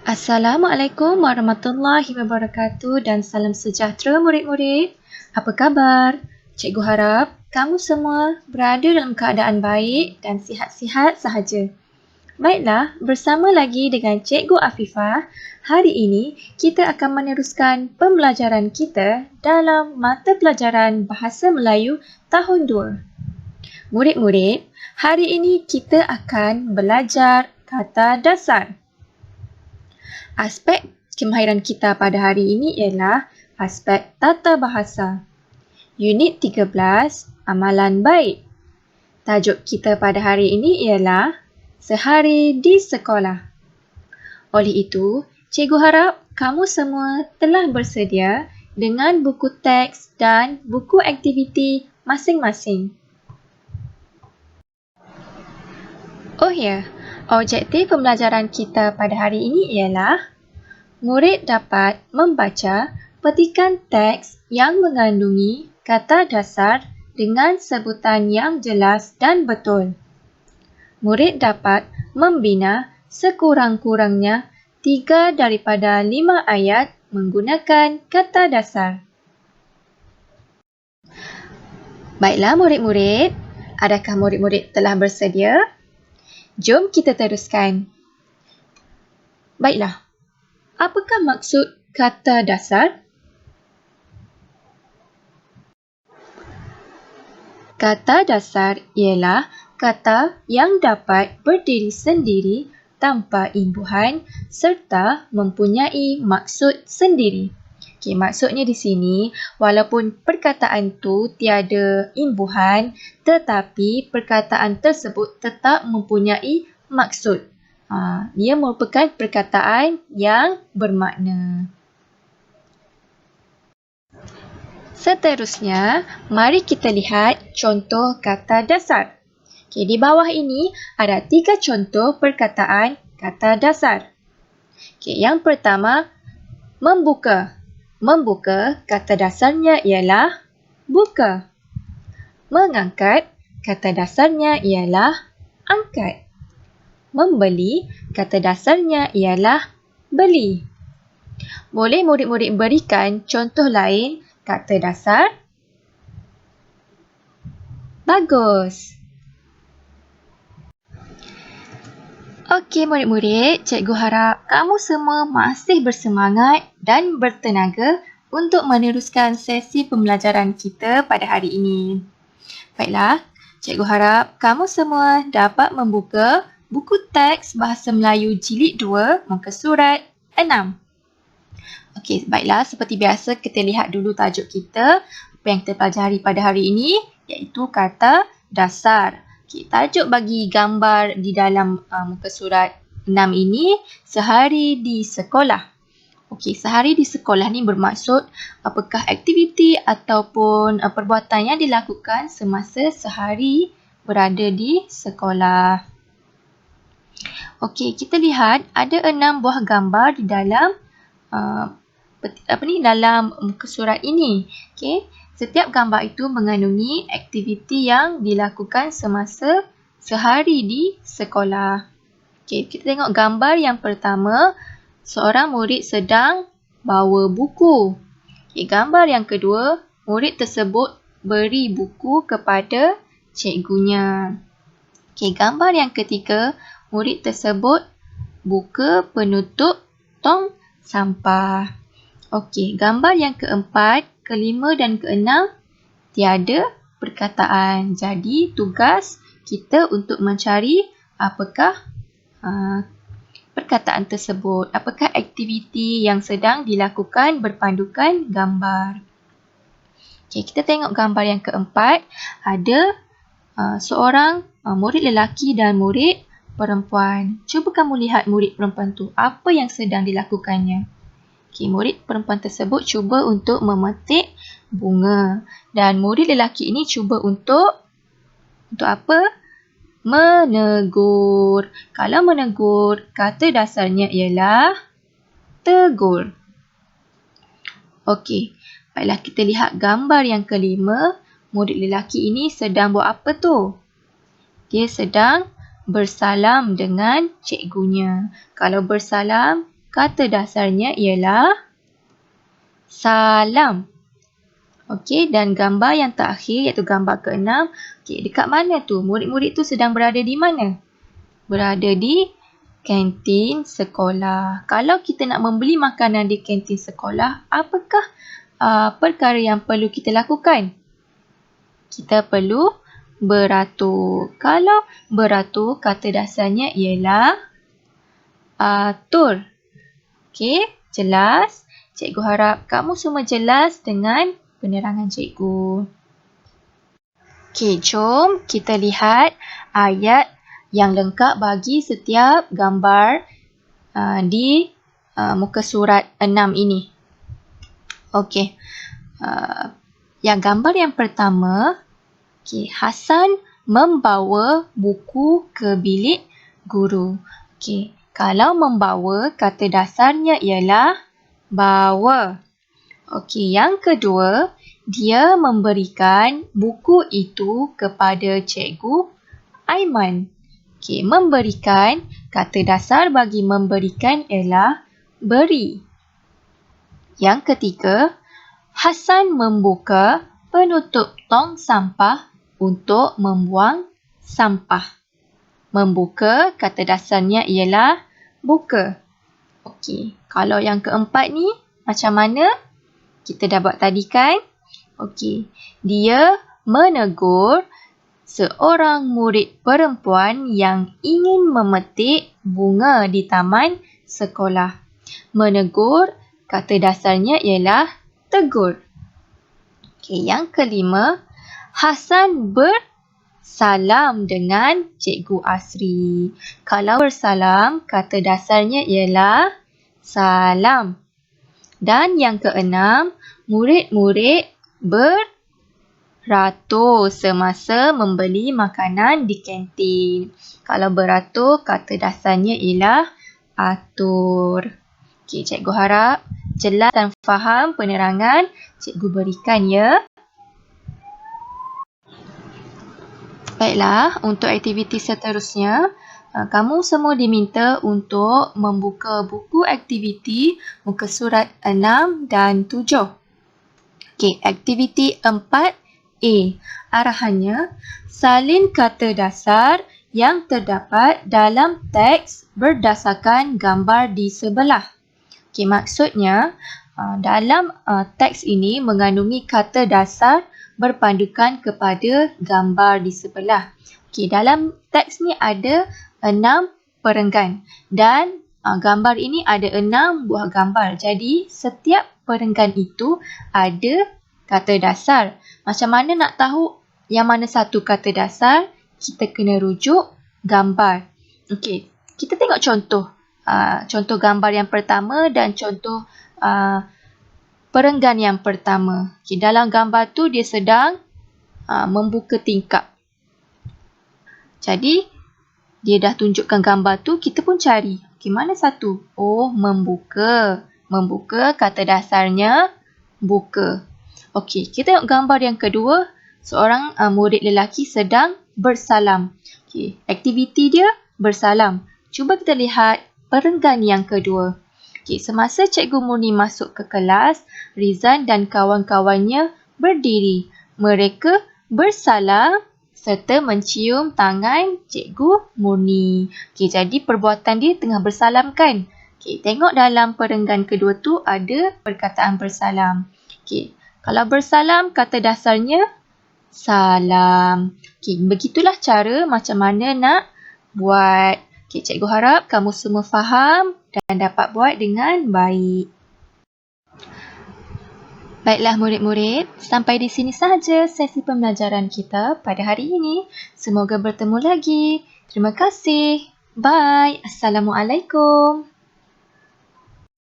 Assalamualaikum warahmatullahi wabarakatuh dan salam sejahtera murid-murid. Apa khabar? Cikgu harap kamu semua berada dalam keadaan baik dan sihat-sihat sahaja. Baiklah, bersama lagi dengan Cikgu Afifah, hari ini kita akan meneruskan pembelajaran kita dalam mata pelajaran Bahasa Melayu tahun 2. Murid-murid, hari ini kita akan belajar kata dasar. Aspek kemahiran kita pada hari ini ialah aspek tata bahasa. Unit 13, amalan baik. Tajuk kita pada hari ini ialah Sehari di Sekolah. Oleh itu, cikgu harap kamu semua telah bersedia dengan buku teks dan buku aktiviti masing-masing. Oh ya, objektif pembelajaran kita pada hari ini ialah murid dapat membaca petikan teks yang mengandungi kata dasar dengan sebutan yang jelas dan betul. Murid dapat membina sekurang-kurangnya 3 daripada 5 ayat menggunakan kata dasar. Baiklah murid-murid, adakah murid-murid telah bersedia? Jom kita teruskan. Baiklah, apakah maksud kata dasar? Kata dasar ialah kata yang dapat berdiri sendiri tanpa imbuhan serta mempunyai maksud sendiri. Maksudnya di sini, walaupun perkataan tu tiada imbuhan, tetapi perkataan tersebut tetap mempunyai maksud. Ia merupakan perkataan yang bermakna. Seterusnya, mari kita lihat contoh kata dasar. Di bawah ini ada 3 contoh perkataan kata dasar. Yang pertama, membuka. Membuka, kata dasarnya ialah buka. Mengangkat, kata dasarnya ialah angkat. Membeli, kata dasarnya ialah beli. Boleh murid-murid berikan contoh lain kata dasar? Bagus. Okey murid-murid, cikgu harap kamu semua masih bersemangat dan bertenaga untuk meneruskan sesi pembelajaran kita pada hari ini. Baiklah, cikgu harap kamu semua dapat membuka buku teks Bahasa Melayu Jilid 2, muka surat 6. Okey, baiklah, seperti biasa kita lihat dulu tajuk kita, apa yang kita pelajari pada hari ini, iaitu kata dasar. Tajuk bagi gambar di dalam muka surat 6 ini, sehari di sekolah. Sehari di sekolah ni bermaksud apakah aktiviti ataupun perbuatan yang dilakukan semasa sehari berada di sekolah. Kita lihat ada 6 buah gambar di dalam dalam muka surat ini. Setiap gambar itu mengandungi aktiviti yang dilakukan semasa sehari di sekolah. Kita tengok gambar yang pertama, seorang murid sedang bawa buku. Gambar yang kedua, murid tersebut beri buku kepada cikgunya. Gambar yang ketiga, murid tersebut buka penutup tong sampah. Gambar yang keempat, kelima dan keenam tiada perkataan. Jadi tugas kita untuk mencari apakah perkataan tersebut, apakah aktiviti yang sedang dilakukan berpandukan gambar. Kita tengok gambar yang keempat, ada seorang murid lelaki dan murid perempuan. Cuba kamu lihat murid perempuan tu, apa yang sedang dilakukannya. Murid perempuan tersebut cuba untuk memetik bunga dan murid lelaki ini cuba untuk apa? Menegur. Kalau menegur, kata dasarnya ialah tegur. Baiklah kita lihat gambar yang kelima. Murid lelaki ini sedang buat apa tu? Dia sedang bersalam dengan cikgunya. Kalau bersalam, kata dasarnya ialah salam. Okey, dan gambar yang terakhir iaitu gambar ke-6. Okey, dekat mana tu? Murid-murid tu sedang berada di mana? Berada di kantin sekolah. Kalau kita nak membeli makanan di kantin sekolah, apakah perkara yang perlu kita lakukan? Kita perlu beratur. Kalau beratur, kata dasarnya ialah atur. Okey, jelas? Cikgu harap kamu semua jelas dengan penerangan cikgu. Okey, jom kita lihat ayat yang lengkap bagi setiap gambar di muka surat 6 ini. Okey, yang gambar yang pertama, okey, Hasan membawa buku ke bilik guru. Okey, kalau membawa, kata dasarnya ialah bawa. Okey, yang kedua, dia memberikan buku itu kepada Cikgu Aiman. Okey, memberikan, kata dasar bagi memberikan ialah beri. Yang ketiga, Hasan membuka penutup tong sampah untuk membuang sampah. Membuka, kata dasarnya ialah buka. Okey, kalau yang keempat ni macam mana? Kita dah buat tadi kan? Okey, dia menegur seorang murid perempuan yang ingin memetik bunga di taman sekolah. Menegur, kata dasarnya ialah tegur. Okey, yang kelima, Hasan bersalam dengan Cikgu Asri. Kalau bersalam, kata dasarnya ialah salam. Dan yang keenam, murid-murid beratur semasa membeli makanan di kantin. Kalau beratur, kata dasarnya ialah atur. Okey, cikgu harap jelas dan faham penerangan cikgu berikan ya. Baiklah, untuk aktiviti seterusnya, kamu semua diminta untuk membuka buku aktiviti muka surat 6 dan 7. Okey, aktiviti 4A. Arahannya, salin kata dasar yang terdapat dalam teks berdasarkan gambar di sebelah. Okey, maksudnya dalam teks ini mengandungi kata dasar berpandukan kepada gambar di sebelah. Okey, dalam teks ni ada 6 perenggan dan gambar ini ada 6 buah gambar. Jadi setiap perenggan itu ada kata dasar. Macam mana nak tahu yang mana satu kata dasar? Kita kena rujuk gambar. Okey, kita tengok contoh. Contoh gambar yang pertama dan contoh perenggan yang pertama. Okey, dalam gambar tu dia sedang membuka tingkap. Jadi dia dah tunjukkan gambar tu, kita pun cari. Okey, mana satu? Oh, membuka. Membuka, kata dasarnya buka. Okey, kita tengok gambar yang kedua. Seorang murid lelaki sedang bersalam. Okey, aktiviti dia bersalam. Cuba kita lihat perenggan yang kedua. Okey, semasa Cikgu Murni masuk ke kelas, Rizan dan kawan-kawannya berdiri. Mereka bersalam serta mencium tangan Cikgu Murni. Okey, jadi perbuatan dia tengah bersalam kan? Okey, tengok dalam perenggan kedua tu ada perkataan bersalam. Okey, kalau bersalam kata dasarnya salam. Okey, begitulah cara macam mana nak buat. Okey, cikgu harap kamu semua faham dan dapat buat dengan baik. Baiklah murid-murid, sampai di sini sahaja sesi pembelajaran kita pada hari ini. Semoga bertemu lagi. Terima kasih. Bye. Assalamualaikum.